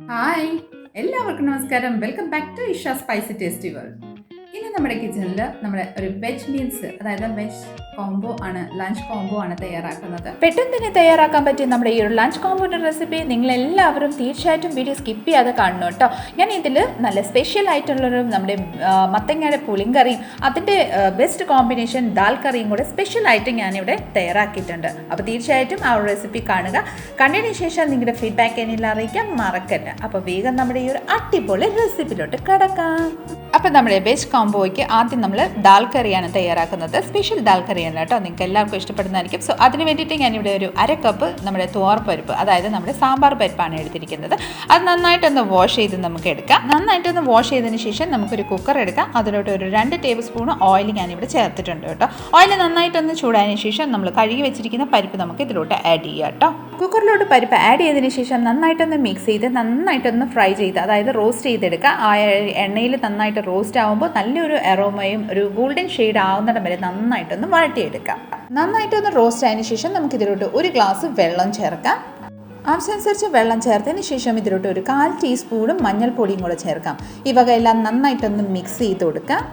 Hi എല്ലാവർക്കും നമസ്കാരം. Welcome back to Isha spicy tasty world. ഇന്ന് നമ്മുടെ കിച്ചണിൽ നമ്മുടെ ഒരു വെജ് മീൽസ്, അതായത് വെജ് കോംബോ ആണ്, ലഞ്ച് കോംബോ ആണ് തയ്യാറാക്കുന്നത്. പെട്ടെന്ന് തന്നെ തയ്യാറാക്കാൻ പറ്റിയ നമ്മുടെ ഈ ഒരു ലഞ്ച് കോംബോയുടെ റെസിപ്പി നിങ്ങളെല്ലാവരും തീർച്ചയായിട്ടും വീഡിയോ സ്കിപ്പ് ചെയ്യാതെ കാണണം കേട്ടോ. ഞാൻ ഇതിൽ നല്ല സ്പെഷ്യൽ ആയിട്ടുള്ളൊരു നമ്മുടെ മത്തങ്ങയുടെ പുളിങ്കറിയും അതിൻ്റെ ബെസ്റ്റ് കോമ്പിനേഷൻ ദാൽ കറിയും കൂടെ സ്പെഷ്യൽ ആയിട്ട് ഞാനിവിടെ തയ്യാറാക്കിയിട്ടുണ്ട്. അപ്പോൾ തീർച്ചയായിട്ടും ആ ഒരു റെസിപ്പി കാണുക. കണ്ടതിന് ശേഷം നിങ്ങളുടെ ഫീഡ്ബാക്ക് എന്നിൽ അറിയിക്കാൻ മറക്കല്ല. അപ്പോൾ വേഗം നമ്മുടെ ഈ ഒരു അടിപൊളി റെസിപ്പിയിലോട്ട് കിടക്കാം. അപ്പോൾ നമ്മുടെ വെജ് കോംബോയ്ക്ക് ആദ്യം നമ്മൾ ദാൽ കറിയാണ് തയ്യാറാക്കുന്നത്. സ്പെഷ്യൽ ദാൽ കറിയാണ് കേട്ടോ, നിങ്ങൾക്ക് എല്ലാവർക്കും ഇഷ്ടപ്പെടുന്നതായിരിക്കും. സോ അതിന് വേണ്ടിയിട്ട് ഞാനിവിടെ ഒരു കപ്പ് നമ്മുടെ തോർപ്പരിപ്പ്, അതായത് നമ്മുടെ സാമ്പാർ പരിപ്പാണ് എടുത്തിരിക്കുന്നത്. അത് നന്നായിട്ടൊന്ന് വാഷ് ചെയ്ത് നമുക്ക് എടുക്കാം. നന്നായിട്ടൊന്ന് വാഷ് ചെയ്തതിന് ശേഷം നമുക്കൊരു കുക്കർ എടുക്കാം. അതിലോട്ട് ഒരു 2 ടേബിൾ സ്പൂൺ ഓയിൽ ഞാനിവിടെ ചേർത്തിട്ടുണ്ട് കേട്ടോ. ഓയിൽ നന്നായിട്ടൊന്ന് ചൂടായതിനു ശേഷം നമ്മൾ കഴുകി വെച്ചിരിക്കുന്ന പരിപ്പ് നമുക്ക് ഇതിലോട്ട് ആഡ് ചെയ്യാം കേട്ടോ. കുക്കറിലോട്ട് പരിപ്പ് ആഡ് ചെയ്തതിന് ശേഷം നന്നായിട്ടൊന്ന് മിക്സ് ചെയ്ത് നന്നായിട്ടൊന്ന് ഫ്രൈ ചെയ്ത്, അതായത് റോസ്റ്റ് ചെയ്തെടുക്കുക. ആ എണ്ണയിൽ നന്നായിട്ട് റോസ്റ്റ് ആകുമ്പോൾ നല്ലൊരു അരോമയും ഒരു ഗോൾഡൻ ഷെയ്ഡ് ആവുന്നിടം വരെ നന്നായിട്ടൊന്ന് വഴറ്റിയെടുക്കാം. നന്നായിട്ടൊന്ന് റോസ്റ്റ് ആയതിനു ശേഷം നമുക്കിതിലോട്ട് ഒരു ഗ്ലാസ് വെള്ളം ചേർക്കാം. ആവശ്യമനുസരിച്ച് വെള്ളം ചേർത്തതിന് ശേഷം ഇതിലോട്ട് ഒരു 1/4 ടീസ്പൂണും മഞ്ഞൾപ്പൊടിയും കൂടെ ചേർക്കാം. ഈ വകയെല്ലാം നന്നായിട്ടൊന്ന് മിക്സ് ചെയ്ത് കൊടുക്കാം.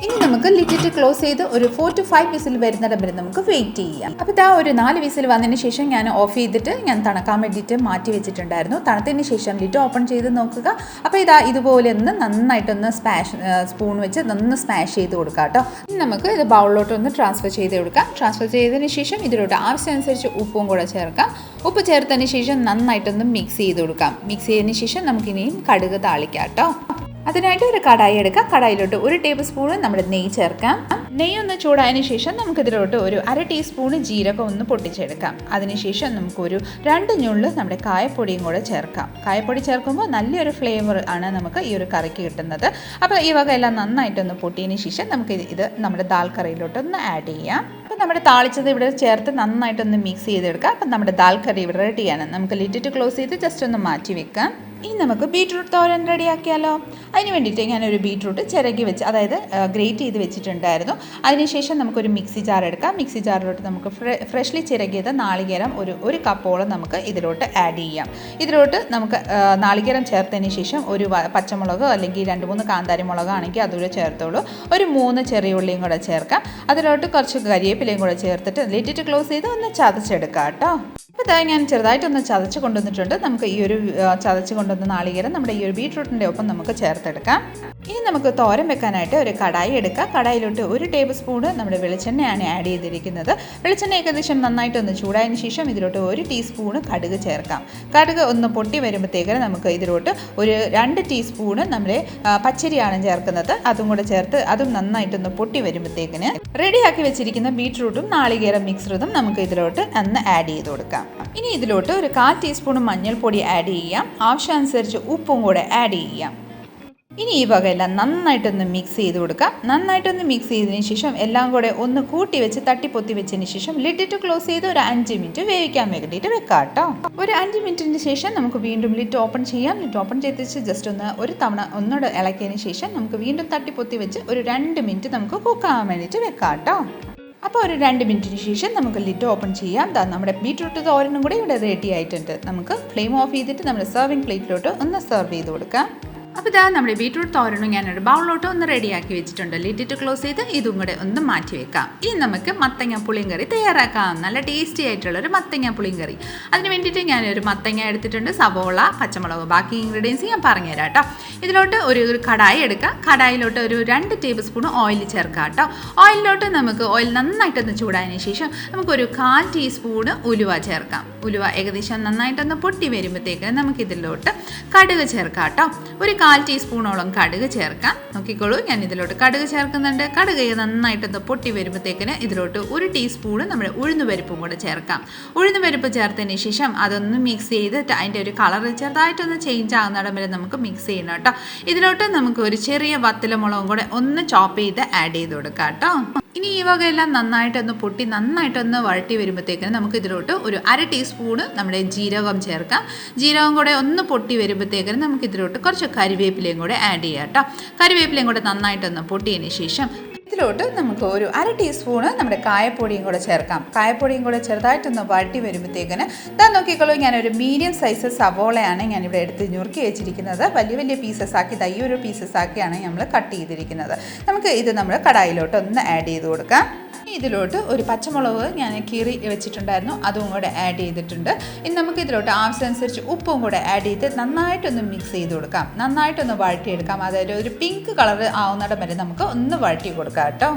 ഇനി നമുക്ക് ലിറ്റിട്ട് ക്ലോസ് ചെയ്ത് ഒരു 4 to 5 വിസിൽ വരുന്നിടം വരെ നമുക്ക് വെയിറ്റ് ചെയ്യാം. അപ്പോൾ ഇതാ ഒരു 4 വിസിൽ വന്നതിന് ശേഷം ഞാൻ ഓഫ് ചെയ്തിട്ട് ഞാൻ തണുക്കാൻ വേണ്ടിയിട്ട് മാറ്റി വെച്ചിട്ടുണ്ടായിരുന്നു. തണുത്തതിന് ശേഷം ലിറ്റ് ഓപ്പൺ ചെയ്ത് നോക്കുക. അപ്പോൾ ഇതാ ഇതുപോലെ ഒന്ന് നന്നായിട്ടൊന്ന് സ്പൂൺ വെച്ച് ഒന്ന് സ്മാഷ് ചെയ്ത് കൊടുക്കാം കേട്ടോ. ഇനി നമുക്ക് ഇത് ബൗളിലോട്ടൊന്ന് ട്രാൻസ്ഫർ ചെയ്ത് കൊടുക്കാം. ട്രാൻസ്ഫർ ചെയ്തതിന് ശേഷം ഇതിലോട്ട് ആവശ്യമനുസരിച്ച് ഉപ്പും കൂടെ ചേർക്കാം. ഉപ്പ് ചേർത്തതിന് ശേഷം നന്നായിട്ടൊന്ന് മിക്സ് ചെയ്ത് കൊടുക്കാം. മിക്സ് ചെയ്തതിന് ശേഷം നമുക്കിനിയും കടുക് താളിക്കാം കേട്ടോ. അതിനായിട്ട് ഒരു കടായി എടുക്കാം. കടായിലോട്ട് 1 ടേബിൾ സ്പൂൺ നമ്മുടെ നെയ്യ് ചേർക്കാം. നെയ്യ് ഒന്ന് ചൂടായതിനു ശേഷം നമുക്കിതിലോട്ട് ഒരു 1/2 ടീസ്പൂൺ ജീരകം ഒന്ന് പൊട്ടിച്ചെടുക്കാം. അതിനുശേഷം നമുക്കൊരു 2 ഞുള്ള് നമ്മുടെ കായപ്പൊടിയും കൂടെ ചേർക്കാം. കായപ്പൊടി ചേർക്കുമ്പോൾ നല്ലൊരു ഫ്ലേവർ ആണ് നമുക്ക് ഈ ഒരു കറിക്ക് കിട്ടുന്നത്. അപ്പോൾ ഈ വക എല്ലാം നന്നായിട്ടൊന്ന് പൊട്ടിയതിന് ശേഷം നമുക്ക് ഇത് നമ്മുടെ ദാൽ കറിയിലോട്ടൊന്ന് ആഡ് ചെയ്യാം. അപ്പോൾ നമ്മുടെ താളിച്ചത് ഇവിടെ ചേർത്ത് നന്നായിട്ടൊന്ന് മിക്സ് ചെയ്തെടുക്കാം. അപ്പം നമ്മുടെ ദാൽ കറി ഇവിടെ റെഡിയാണ്. നമുക്ക് ലിറ്റിട്ട് ക്ലോസ് ചെയ്ത് ജസ്റ്റ് ഒന്ന് മാറ്റി വെക്കാം. ഇനി നമുക്ക് ബീട്രൂട്ട് തോരൻ റെഡിയാക്കിയാലോ. അതിന് വേണ്ടിയിട്ട് ഞാനൊരു ബീട്രൂട്ട് ചിരകി വെച്ച്, അതായത് ഗ്രേറ്റ് ചെയ്ത് വെച്ചിട്ടുണ്ടായിരുന്നു. അതിനുശേഷം നമുക്കൊരു മിക്സി ജാർ എടുക്കാം. മിക്സി ജാറിലോട്ട് നമുക്ക് ഫ്രഷ്ലി ചിരകിയത് നാളികേരം ഒരു കപ്പോളം നമുക്ക് ഇതിലോട്ട് ആഡ് ചെയ്യാം. ഇതിലോട്ട് നമുക്ക് നാളികേരം ചേർത്തതിന് ശേഷം ഒരു പച്ചമുളക് അല്ലെങ്കിൽ 2-3 കാന്താരി മുളകാണെങ്കിൽ അതുകൂടെ ചേർത്തോളൂ. ഒരു 3 ചെറിയ ഉള്ളിയും കൂടെ ചേർക്കാം. അതിലോട്ട് കുറച്ച് കരിവേപ്പിലയും കൂടെ ചേർത്തിട്ട് ലിറ്റിട്ട് ക്ലോസ് ചെയ്ത് ഒന്ന് ചതച്ചെടുക്കാം കേട്ടോ. അപ്പോൾ ഇതാ ഞാൻ ചെറുതായിട്ടൊന്ന് ചതച്ച് കൊണ്ടുവന്നിട്ടുണ്ട്. നമുക്ക് ഈ ഒരു ചതച്ച് കൊണ്ടുവന്ന നാളികേരം നമ്മുടെ ഈ ഒരു ബീട്രൂട്ടിൻ്റെ ഒപ്പം നമുക്ക് ചേർത്തെടുക്കാം. ഇനി നമുക്ക് തോരൻ വെക്കാനായിട്ട് ഒരു കടായി എടുക്കാം. കടായിലോട്ട് 1 ടേബിൾ സ്പൂൺ നമ്മുടെ വെളിച്ചെണ്ണയാണ് ആഡ് ചെയ്തിരിക്കുന്നത്. വെളിച്ചെണ്ണ ഏകദേശം നന്നായിട്ടൊന്ന് ചൂടായതിന് ശേഷം ഇതിലോട്ട് 1 ടീസ്പൂൺ കടുക് ചേർക്കാം. കടുക് ഒന്ന് പൊട്ടി വരുമ്പോഴത്തേക്ക് നമുക്ക് ഇതിലോട്ട് ഒരു 2 ടീസ്പൂൺ നമ്മുടെ പച്ചരിയാണ് ചേർക്കുന്നത്. അതും കൂടെ ചേർത്ത് അതും നന്നായിട്ടൊന്ന് പൊട്ടി വരുമ്പോഴത്തേക്കിന് റെഡിയാക്കി വെച്ചിരിക്കുന്ന ബീട്രൂട്ടും നാളികേരം മിക്സ്ഡും നമുക്ക് ഇതിലോട്ട് ഒന്ന് ആഡ് ചെയ്ത് കൊടുക്കാം. ഇനി ഇതിലോട്ട് ഒരു 1/4 ടീസ്പൂൺ മഞ്ഞൾപ്പൊടി ആഡ് ചെയ്യാം. ആവശ്യമനുസരിച്ച് ഉപ്പും കൂടെ ആഡ് ചെയ്യാം. ഇനി ഈ വകയെല്ലാം നന്നായിട്ടൊന്ന് മിക്സ് ചെയ്ത് കൊടുക്കാം. നന്നായിട്ടൊന്ന് മിക്സ് ചെയ്തതിന് ശേഷം എല്ലാം കൂടെ ഒന്ന് കൂട്ടി വെച്ച് തട്ടിപ്പൊത്തി വെച്ചതിന് ശേഷം ലിറ്റിട്ട് ക്ലോസ് ചെയ്ത് ഒരു 5 മിനിറ്റ് വേവിക്കാൻ വേണ്ടിയിട്ട് വെക്കാം കേട്ടോ. ഒരു 5 മിനിറ്റിന് ശേഷം നമുക്ക് വീണ്ടും ലിറ്റ് ഓപ്പൺ ചെയ്യാം. ലിറ്റ് ഓപ്പൺ ചെയ്തിട്ട് ജസ്റ്റ് ഒരു തവണ ഒന്നുകൂടെ ഇളക്കിയതിന് ശേഷം നമുക്ക് വീണ്ടും തട്ടിപ്പൊത്തി വെച്ച് ഒരു 2 മിനിറ്റ് നമുക്ക് കുക്കാകാൻ വേണ്ടിയിട്ട് വെക്കാം കേട്ടോ. അപ്പോൾ ഒരു 2 മിനിറ്റിന് ശേഷം നമുക്ക് ലിറ്റ് ഓപ്പൺ ചെയ്യാം. നമ്മുടെ ബീട്രൂട്ട് തോരനും കൂടെ ഇവിടെ റെഡി ആയിട്ടുണ്ട്. നമുക്ക് ഫ്ലെയിം ഓഫ് ചെയ്തിട്ട് നമ്മുടെ സെർവിങ് പ്ലേറ്റിലോട്ട് ഒന്ന് സെർവ് ചെയ്ത് കൊടുക്കാം. അപ്പോൾ ഇതാ നമ്മുടെ ബീട്രൂട്ട് തോരനും ഞാനൊരു ബൗളിലോട്ട് ഒന്ന് റെഡിയാക്കി വെച്ചിട്ടുണ്ട്. ലിറ്റിട്ട് ക്ലോസ് ചെയ്ത് ഇതും കൂടെ ഒന്ന് മാറ്റി വെക്കാം. ഇനി നമുക്ക് മത്തങ്ങ പുളിങ്കറി തയ്യാറാക്കാം. നല്ല ടേസ്റ്റി ആയിട്ടുള്ളൊരു മത്തങ്ങ പുളിങ്കറി. അതിന് വേണ്ടിയിട്ട് ഞാനൊരു മത്തങ്ങ എടുത്തിട്ടുണ്ട്, സവോള, പച്ചമുളക്, ബാക്കി ഇൻഗ്രീഡിയൻസ് ഞാൻ പറഞ്ഞുതരാം കേട്ടോ. ഇതിലോട്ട് ഒരു കടായി എടുക്കാം. കടായിലോട്ട് ഒരു 2 ടേബിൾ സ്പൂൺ ഓയിൽ ചേർക്കാം കേട്ടോ. ഓയിലിലോട്ട് നമുക്ക് ഓയിൽ നന്നായിട്ടൊന്ന് ചൂടായതിന് ശേഷം നമുക്കൊരു 1/4 ടീസ്പൂൺ ഉലുവ ചേർക്കാം. ഉലുവ ഏകദേശം നന്നായിട്ടൊന്ന് പൊട്ടി വരുമ്പോഴത്തേക്ക് നമുക്കിതിലോട്ട് കടുക് ചേർക്കാം കേട്ടോ. ഒരു 1/4 ടീസ്പൂണോളം കടുക് ചേർക്കാം. നോക്കിക്കോളൂ, ഞാൻ ഇതിലോട്ട് കടുക് ചേർക്കുന്നുണ്ട്. കടുക് നന്നായിട്ടൊന്ന് പൊട്ടി വരുമ്പോഴത്തേക്കിന് ഇതിലോട്ട് 1 ടീസ്പൂൺ നമ്മുടെ ഉഴുന്നുപരിപ്പും കൂടെ ചേർക്കാം. ഉഴുന്നുപരിപ്പ് ചേർത്തതിന് ശേഷം അതൊന്ന് മിക്സ് ചെയ്തിട്ട് അതിൻ്റെ ഒരു കളർ ചെറുതായിട്ടൊന്ന് ചേഞ്ച് ആകുന്നിടം വരെ നമുക്ക് മിക്സ് ചെയ്യണം കേട്ടോ. ഇതിലോട്ട് നമുക്ക് ഒരു ചെറിയ വത്തലമുളകും കൂടെ ഒന്ന് ചോപ്പ് ചെയ്ത് ആഡ് ചെയ്ത് കൊടുക്കാം കേട്ടോ. ഇനി ഈ വകയെല്ലാം നന്നായിട്ടൊന്ന് പൊട്ടി നന്നായിട്ടൊന്ന് വഴട്ടി വരുമ്പോഴത്തേക്കിന് നമുക്ക് ഇതിലോട്ട് ഒരു 1/2 ടീസ്പൂൺ നമ്മുടെ ജീരകം ചേർക്കാം. ജീരകം കൂടെ ഒന്ന് പൊട്ടി വരുമ്പോഴത്തേക്കിന് നമുക്ക് ഇതിലോട്ട് കുറച്ച് കരിവേപ്പിലയും കൂടെ ആഡ് ചെയ്യാം കേട്ടോ. കരിവേപ്പിലയും കൂടെ നന്നായിട്ടൊന്ന് പൊട്ടിയതിന് ശേഷം ഇതിലോട്ട് നമുക്ക് ഒരു 1/2 ടീസ്പൂണ് നമ്മുടെ കായപ്പൊടിയും കൂടെ ചേർക്കാം. കായപ്പൊടിയും കൂടെ ചെറുതായിട്ടൊന്ന് വഴറ്റി വരുമ്പോഴത്തേക്കിന് ഇതാ നോക്കിക്കോളൂ, ഞാനൊരു മീഡിയം സൈസ് സവോളയാണ് ഞാനിവിടെ എടുത്ത് ഞുറുക്കി വെച്ചിരിക്കുന്നത്. വലിയ വലിയ പീസസ് ആക്കി ഈ ഒരു പീസസ് ആക്കിയാണ് നമ്മൾ കട്ട് ചെയ്തിരിക്കുന്നത്. നമുക്ക് ഇത് നമ്മൾ കടായിലോട്ട് ഒന്ന് ആഡ് ചെയ്ത് കൊടുക്കാം. ഇതിലോട്ട് ഒരു പച്ചമുളക് ഞാൻ കീറി വെച്ചിട്ടുണ്ടായിരുന്നു, അതും കൂടെ ആഡ് ചെയ്തിട്ടുണ്ട്. ഇനി നമുക്ക് ഇതിലോട്ട് ആവശ്യമനുസരിച്ച് ഉപ്പും കൂടെ ആഡ് ചെയ്ത് നന്നായിട്ടൊന്ന് മിക്സ് ചെയ്ത് കൊടുക്കാം. നന്നായിട്ടൊന്ന് വഴറ്റിയെടുക്കാം. അതായത് ഒരു പിങ്ക് കളർ ആവുന്നിടം വരെ നമുക്ക് ഒന്ന് വഴറ്റി കൊടുക്കാം കേട്ടോ.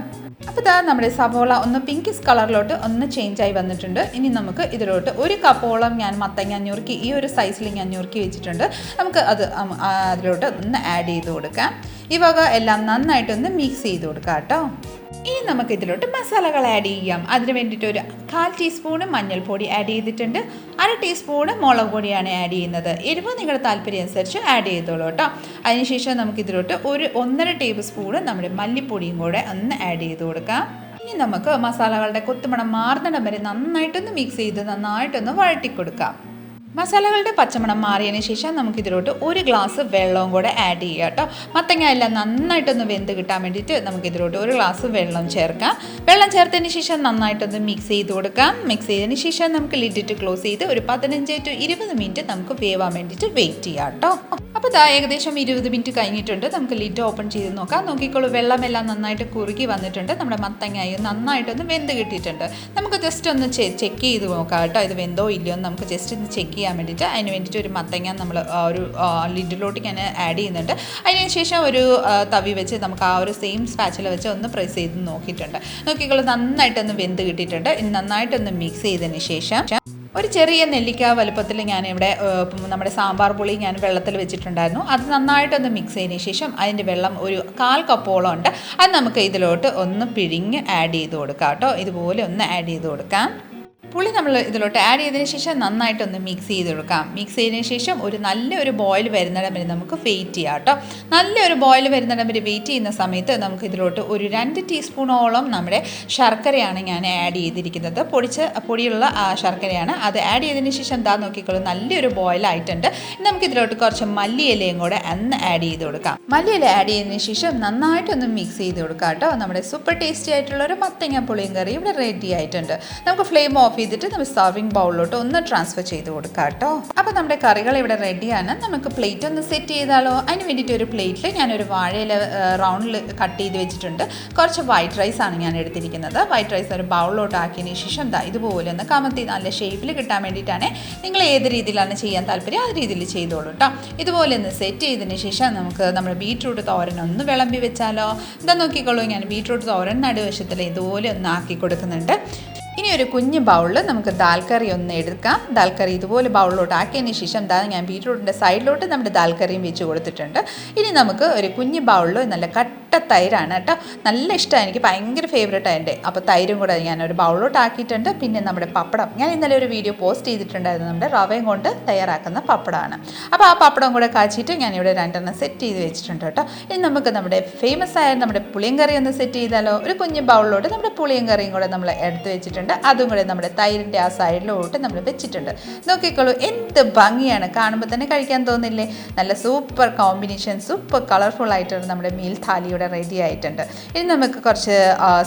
അപ്പോൾ ഇതാ നമ്മുടെ സവോള ഒന്ന് പിങ്കിഷ് കളറിലോട്ട് ഒന്ന് ചേഞ്ചായി വന്നിട്ടുണ്ട്. ഇനി നമുക്ക് ഇതിലോട്ട് 1 കപ്പോളം ഞാൻ മത്തങ്ങ ഞുറുക്കി ഈ ഒരു സൈസിൽ ഞാൻ ഞുറുക്കി വെച്ചിട്ടുണ്ട്. നമുക്ക് അതിലോട്ട് ഒന്ന് ആഡ് ചെയ്ത് കൊടുക്കാം. ഈ വക എല്ലാം നന്നായിട്ടൊന്ന് മിക്സ് ചെയ്ത് കൊടുക്കാം കേട്ടോ. ഇനി നമുക്ക് ഇതിലോട്ട് മസാലകൾ ആഡ് ചെയ്യാം. അതിന് വേണ്ടിയിട്ട് ഒരു 1/4 ടീസ്പൂണ് മഞ്ഞൾപ്പൊടി ആഡ് ചെയ്തിട്ടുണ്ട്. 1/2 ടീസ്പൂണ് മുളക് പൊടിയാണ് ആഡ് ചെയ്യുന്നത്. എരിവ് നിങ്ങളുടെ താല്പര്യം അനുസരിച്ച് ആഡ് ചെയ്തോളൂ കേട്ടോ. അതിനുശേഷം നമുക്ക് ഇതിലോട്ട് ഒരു 1.5 ടേബിൾ സ്പൂണ് നമ്മുടെ മല്ലിപ്പൊടിയും കൂടെ ഒന്ന് ആഡ് ചെയ്ത് കൊടുക്കാം. ഇനി നമുക്ക് മസാലകളുടെ കൊത്തുമണം മാറുന്നിടം വരെ നന്നായിട്ടൊന്ന് മിക്സ് ചെയ്ത് നന്നായിട്ടൊന്ന് വഴറ്റി കൊടുക്കാം. മസാലകളുടെ പച്ചമണം മാറിയതിന് ശേഷം നമുക്കിതിലോട്ട് 1 ഗ്ലാസ് വെള്ളവും കൂടെ ആഡ് ചെയ്യുക കേട്ടോ. മത്തങ്ങ എല്ലാം നന്നായിട്ടൊന്ന് വെന്ത് കിട്ടാൻ വേണ്ടിയിട്ട് നമുക്കിതിലോട്ട് 1 ഗ്ലാസ് വെള്ളം ചേർക്കാം. വെള്ളം ചേർത്തതിന് ശേഷം നന്നായിട്ടൊന്ന് മിക്സ് ചെയ്ത് കൊടുക്കാം. മിക്സ് ചെയ്തതിന് ശേഷം നമുക്ക് ലിഡിട്ട് ക്ലോസ് ചെയ്ത് ഒരു 15 to 20 മിനിറ്റ് നമുക്ക് വേവാൻ വേണ്ടിയിട്ട് വെയിറ്റ് ചെയ്യാം കേട്ടോ. അപ്പോൾ ഇതാ ഏകദേശം 20 മിനിറ്റ് കഴിഞ്ഞിട്ടുണ്ട്. നമുക്ക് ലിഡ് ഓപ്പൺ ചെയ്ത് നോക്കാം. നോക്കിക്കോളൂ, വെള്ളമെല്ലാം നന്നായിട്ട് കുറുകി വന്നിട്ടുണ്ട്. നമ്മുടെ മത്തങ്ങയും നന്നായിട്ടൊന്ന് വെന്ത് കിട്ടിയിട്ടുണ്ട്. നമുക്ക് ജസ്റ്റ് ഒന്ന് ചെക്ക് ചെയ്ത് നോക്കാം കേട്ടോ, ഇത് വെന്തോ ഇല്ലയോ എന്ന് നമുക്ക് ജസ്റ്റ് ഒന്ന് ചെക്ക് ചെയ്യാൻ വേണ്ടിയിട്ട്. അതിന് വേണ്ടിയിട്ട് ഒരു മത്തങ്ങ നമ്മൾ ഒരു ലിഡിലോട്ട് ഞാൻ ആഡ് ചെയ്യുന്നുണ്ട്. അതിനുശേഷം ഒരു തവി വെച്ച് നമുക്ക് ആ ഒരു സെയിം സ്പാച്ചില വെച്ച് ഒന്ന് പ്രസ് ചെയ്ത് നോക്കിയിട്ടുണ്ട്. നോക്കിക്കോളൂ, നന്നായിട്ടൊന്ന് വെന്ത് കിട്ടിയിട്ടുണ്ട്. ഇനി നന്നായിട്ടൊന്ന് മിക്സ് ചെയ്തതിന് ശേഷം ഒരു ചെറിയ നെല്ലിക്ക വലുപ്പത്തിൽ ഞാനിവിടെ നമ്മുടെ സാമ്പാർ പുളി ഞാൻ വെള്ളത്തിൽ വെച്ചിട്ടുണ്ടായിരുന്നു. അത് നന്നായിട്ടൊന്ന് മിക്സ് ചെയ്തതിന് ശേഷം അതിൻ്റെ വെള്ളം ഒരു 1/4 കപ്പോളം ഉണ്ട്. അത് നമുക്ക് ഇതിലോട്ട് ഒന്ന് പിഴിഞ്ഞ് ആഡ് ചെയ്ത് കൊടുക്കാം കേട്ടോ. ഇതുപോലെ ഒന്ന് ആഡ് ചെയ്ത് കൊടുക്കാം. പുളി നമ്മൾ ഇതിലോട്ട് ആഡ് ചെയ്തതിന് ശേഷം നന്നായിട്ടൊന്ന് മിക്സ് ചെയ്ത് കൊടുക്കാം. മിക്സ് ചെയ്തതിന് ശേഷം ഒരു നല്ലൊരു ബോയിൽ വരുന്നിടം വരെ നമുക്ക് വെയിറ്റ് ചെയ്യാം കേട്ടോ. നല്ലൊരു ബോയിൽ വരുന്നിടം വരെ വെയിറ്റ് ചെയ്യുന്ന സമയത്ത് നമുക്ക് ഇതിലോട്ട് ഒരു 2 ടീസ്പൂണോളം നമ്മുടെ ശർക്കരയാണ് ഞാൻ ആഡ് ചെയ്തിരിക്കുന്നത്. പൊടിയുള്ള ശർക്കരയാണ്. അത് ആഡ് ചെയ്തതിന് ശേഷം എന്താ നോക്കിക്കോളൂ, നല്ലൊരു ബോയിലായിട്ടുണ്ട്. നമുക്കിതിലോട്ട് കുറച്ച് മല്ലിയിലയും കൂടെ ഒന്ന് ആഡ് ചെയ്ത് കൊടുക്കാം. മല്ലിയില ആഡ് ചെയ്തതിന് ശേഷം നന്നായിട്ടൊന്ന് മിക്സ് ചെയ്ത് കൊടുക്കാം കേട്ടോ. നമ്മുടെ സൂപ്പർ ടേസ്റ്റി ആയിട്ടുള്ള ഒരു മത്തങ്ങ പുളിയും കറി ഇവിടെ റെഡി ആയിട്ടുണ്ട്. നമുക്ക് ഫ്ലെയിം ഓഫ് ചെയ്തിട്ട് നമ്മൾ സർവിങ് ബൗളിലോട്ട് ഒന്ന് ട്രാൻസ്ഫർ ചെയ്ത് കൊടുക്കാം കേട്ടോ. അപ്പോൾ നമ്മുടെ കറികൾ ഇവിടെ റെഡിയാണ്. നമുക്ക് പ്ലേറ്റ് ഒന്ന് സെറ്റ് ചെയ്താലോ? അതിന് വേണ്ടിയിട്ട് ഒരു പ്ലേറ്റിൽ ഞാനൊരു വാഴയില റൗണ്ടിൽ കട്ട് ചെയ്ത് വെച്ചിട്ടുണ്ട്. കുറച്ച് വൈറ്റ് റൈസ് ആണ് ഞാൻ എടുത്തിരിക്കുന്നത്. വൈറ്റ് റൈസ് ഒരു ബൗളിലോട്ട് ആക്കിയതിന് ശേഷം ഇതുപോലെ ഒന്ന് കമത്തി നല്ല ഷേപ്പിൽ കിട്ടാൻ വേണ്ടിയിട്ടാണ്. നിങ്ങൾ ഏത് രീതിയിലാണ് ചെയ്യാൻ താല്പര്യം ആ രീതിയിൽ ചെയ്തോളൂ കേട്ടോ. ഇതുപോലെ ഒന്ന് സെറ്റ് ചെയ്തതിന് ശേഷം നമുക്ക് നമ്മുടെ ബീട്രൂട്ട് തോരൻ ഒന്ന് വിളമ്പി വെച്ചാലോ? എന്താ നോക്കിക്കോളൂ, ഞാൻ ബീട്രൂട്ട് തോരൻ നടുവശത്തിൽ ഇതുപോലെ ഒന്ന് ആക്കി കൊടുക്കുന്നുണ്ട്. ഇനി ഒരു കുഞ്ഞ് ബൗളിൽ നമുക്ക് ദാൽ കറി ഒന്ന് എടുക്കാം. ദാൽ കറി ഇതുപോലെ ബൗളിലോട്ട് ആക്കിയതിന് ശേഷം ഞാൻ ബീട്രൂട്ടിൻ്റെ സൈഡിലോട്ട് നമ്മുടെ ദാൽ കറിയും വെച്ച് കൊടുത്തിട്ടുണ്ട്. ഇനി നമുക്ക് ഒരു കുഞ്ഞ് ബൗളിൽ നല്ല കട്ട തൈരാണ് കേട്ടോ. നല്ല ഇഷ്ടമാണ്, എനിക്ക് ഭയങ്കര ഫേവറേറ്റ് അതിൻ്റെ. അപ്പോൾ തൈരും കൂടെ ഞാൻ ഒരു ബൗളിലോട്ട് ആക്കിയിട്ടുണ്ട്. പിന്നെ നമ്മുടെ പപ്പടം, ഞാൻ ഇന്നലെ ഒരു വീഡിയോ പോസ്റ്റ് ചെയ്തിട്ടുണ്ടായിരുന്നു, നമ്മുടെ റവയും കൊണ്ട് തയ്യാറാക്കുന്ന പപ്പടമാണ്. അപ്പോൾ ആ പപ്പടം കൂടെ കാച്ചിട്ട് ഞാനിവിടെ 2 സെറ്റ് ചെയ്ത് വെച്ചിട്ടുണ്ട് കേട്ടോ. ഇനി നമുക്ക് നമ്മുടെ ഫേമസ് ആയ നമ്മുടെ പുളിയും കറി ഒന്ന് സെറ്റ് ചെയ്താലോ? ഒരു കുഞ്ഞ് ബൗളിലോട്ട് നമ്മുടെ പുളിയും കറിയും കൂടെ നമ്മൾ എടുത്ത് വെച്ചിട്ടുണ്ട്. അതും കൂടെ നമ്മുടെ തൈരിൻ്റെ ആ സൈഡിലോട്ട് നമ്മൾ വെച്ചിട്ടുണ്ട്. നോക്കിക്കോളൂ, എന്ത് ഭംഗിയാണ്, കാണുമ്പോൾ തന്നെ കഴിക്കാൻ തോന്നില്ലേ? നല്ല സൂപ്പർ കോമ്പിനേഷൻ, സൂപ്പർ കളർഫുൾ ആയിട്ടുള്ള നമ്മുടെ മീൽ താലിയുടെ റെഡി ആയിട്ടുണ്ട്. ഇനി നമുക്ക് കുറച്ച്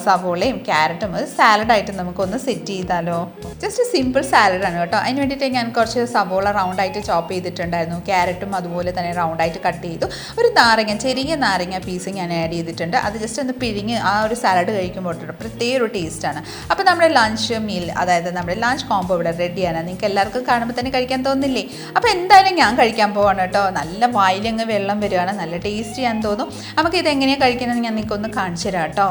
സവോളയും ക്യാരറ്റും ഒരു സാലഡായിട്ട് നമുക്കൊന്ന് സെറ്റ് ചെയ്താലോ? ജസ്റ്റ് സിമ്പിൾ സാലഡാണ് കേട്ടോ. അതിന് വേണ്ടിയിട്ട് ഞാൻ കുറച്ച് സവോള റൗണ്ടായിട്ട് ചോപ്പ് ചെയ്തിട്ടുണ്ടായിരുന്നു. ക്യാരറ്റും അതുപോലെ തന്നെ റൗണ്ടായിട്ട് കട്ട് ചെയ്തു. ഒരു നാരങ്ങ, ചെറിയ നാരങ്ങ പീസ് ഞാൻ ആഡ് ചെയ്തിട്ടുണ്ട്. അത് ജസ്റ്റ് ഒന്ന് പിഴിഞ്ഞ് ആ ഒരു സാലഡ് കഴിക്കുമ്പോൾ പ്രത്യേക ഒരു ടേസ്റ്റാണ്. അപ്പോൾ നമ്മുടെ ലഞ്ച് മീൽ, അതായത് നമ്മുടെ ലഞ്ച് കോംബോ ഇവിടെ റെഡിയാണ്. നിങ്ങൾക്ക് എല്ലാവർക്കും കാണുമ്പോൾ തന്നെ കഴിക്കാൻ തോന്നില്ലേ? അപ്പോൾ എന്തായാലും ഞാൻ കഴിക്കാൻ പോവാണ് കേട്ടോ. നല്ല വായിലങ്ങ് വെള്ളം വരികയാണ്, നല്ല ടേസ്റ്റി ആണെന്ന് തോന്നും. നമുക്ക് ഇതെങ്ങനെയാണ് കഴിക്കുന്നത് ഞാൻ നിങ്ങൾക്കൊന്ന് കാണിച്ചു തരാം കേട്ടോ.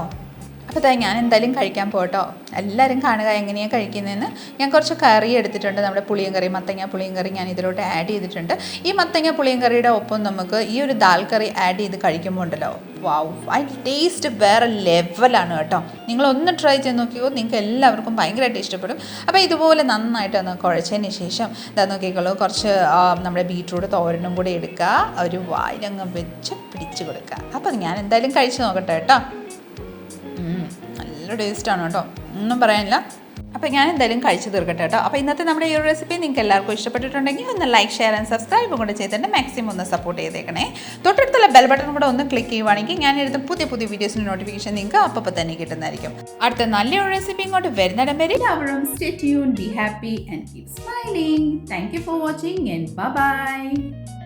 അപ്പോൾ ഞാൻ എന്തായാലും കഴിക്കാൻ പോകട്ടോ. എല്ലാവരും കാണുക എങ്ങനെയാണ് കഴിക്കുന്നതെന്ന്. ഞാൻ കുറച്ച് കറി എടുത്തിട്ടുണ്ട്, നമ്മുടെ പുളിയും കറി, മത്തങ്ങ പുളിയും കറി ഞാൻ ഇതിലോട്ട് ആഡ് ചെയ്തിട്ടുണ്ട്. ഈ മത്തങ്ങ പുളിയും കറിയുടെ ഒപ്പം നമുക്ക് ഈ ഒരു ദാൽ കറി ആഡ് ചെയ്ത് കഴിക്കുമ്പോൾ ഉണ്ടല്ലോ, വാവ്, അതിൻ്റെ ടേസ്റ്റ് വേറെ ലെവലാണ് കേട്ടോ. നിങ്ങളൊന്ന് ട്രൈ ചെയ്ത് നോക്കിയോ, നിങ്ങൾക്ക് എല്ലാവർക്കും ഭയങ്കരമായിട്ട് ഇഷ്ടപ്പെടും. അപ്പോൾ ഇതുപോലെ നന്നായിട്ടൊന്ന് കുഴച്ചതിന് ശേഷം ഇതാ നോക്കിക്കോളൂ, കുറച്ച് നമ്മുടെ ബീട്രൂട്ട് തോരനും കൂടി എടുക്കുക, ഒരു വായിലങ്ങ് വെച്ച് പിടിച്ച് കൊടുക്കുക. അപ്പോൾ ഞാൻ എന്തായാലും കഴിച്ച് നോക്കട്ടെ കേട്ടോ. നല്ല ടേസ്റ്റാണ് കേട്ടോ, ഒന്നും പറയാനില്ല. അപ്പോൾ ഞാൻ എന്തായാലും കഴിച്ചു തീർക്കട്ടെ കേട്ടോ. അപ്പോൾ ഇന്നത്തെ നമ്മുടെ ഈ ഒരു റെസിപ്പി നിങ്ങൾക്ക് എല്ലാവർക്കും ഇഷ്ടപ്പെട്ടിട്ടുണ്ടെങ്കിൽ ഒന്ന് ലൈക്ക്, ഷെയർ ആൻഡ് സബ്സ്ക്രൈബ് കൂടെ ചെയ്തിട്ട് മാക്സിമം ഒന്ന് സപ്പോർട്ട് ചെയ്തേക്കണേ. തൊട്ടടുത്തുള്ള ബെൽ ബട്ടൺ കൂടെ ഒന്ന് ക്ലിക്ക് ചെയ്യുവാണെങ്കിൽ ഞാൻ എടുത്ത പുതിയ വീഡിയോസിൻ്റെ നോട്ടിഫിക്കേഷൻ നിങ്ങൾക്ക് അപ്പോൾ തന്നെ കിട്ടുന്നതായിരിക്കും. അടുത്ത നല്ലൊരു റെസിപ്പി ഇങ്ങോട്ട് വരുന്നിടം വരെ എല്ലാവരും stay tuned, be happy and keep smiling. Thank you for watching and bye bye.